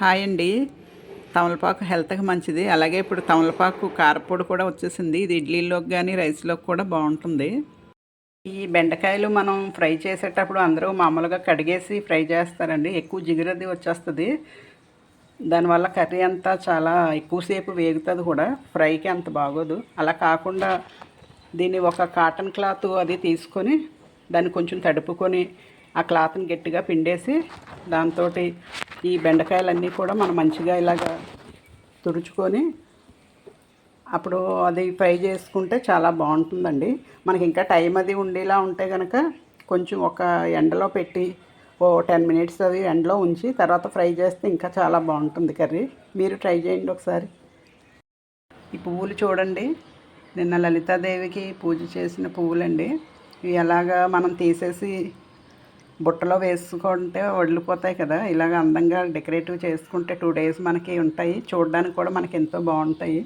Hi అండి. తమలపాకు హెల్త్‌కి మంచిది. అలాగే ఇప్పుడు తమలపాకు కారప్పొడి కూడా వచ్చేసింది. ఇది ఇడ్లీలోకి గానీ, రైస్‌లోకి కూడా బావుంటుంది. ఈ బెండకాయలు మనం ఫ్రై చేసేటప్పుడు అందరూ మామూలుగా కడిగేసి ఫ్రై చేస్తారండి. ఎక్కువ జిగురది వచ్చేస్తది. దానివల్ల కర్రీ అంతా చాలా ఎక్కువసేపు వేగుతది కూడా. ఫ్రైకి అంత బాగోదు. అలా కాకుండా దీన్ని ఒక కాటన్ క్లాత్ అది తీసుకొని దాన్ని కొంచెం తడుపుకొని ఆ క్లాత్‌ని గట్టిగా పిండేసి దాంతోటి ఈ బెండకాయలన్నీ కూడా మనం మంచిగా ఇలాగా తుడుచుకొని అప్పుడు అది ఫ్రై చేసుకుంటే చాలా బాగుంటుందండి. మనకి ఇంకా టైం అది ఉండేలా ఉంటే కనుక కొంచెం ఒక ఎండలో పెట్టి ఓ 10 మినిట్స్ అవి ఎండలో ఉంచి తర్వాత ఫ్రై చేస్తే ఇంకా చాలా బాగుంటుంది కర్రీ. మీరు ట్రై చేయండి ఒకసారి. ఈ పువ్వులు చూడండి, నిన్న లలితాదేవికి పూజ చేసిన పువ్వులండి. ఇవి ఎలాగా మనం తీసేసి బుట్టలో వేసుకుంటే వదిలిపోతాయి కదా, ఇలాగ అందంగా డెకరేటివ్ చేసుకుంటే 2 డేస్ మనకి ఉంటాయి. చూడడానికి కూడా మనకి ఎంతో బాగుంటాయి.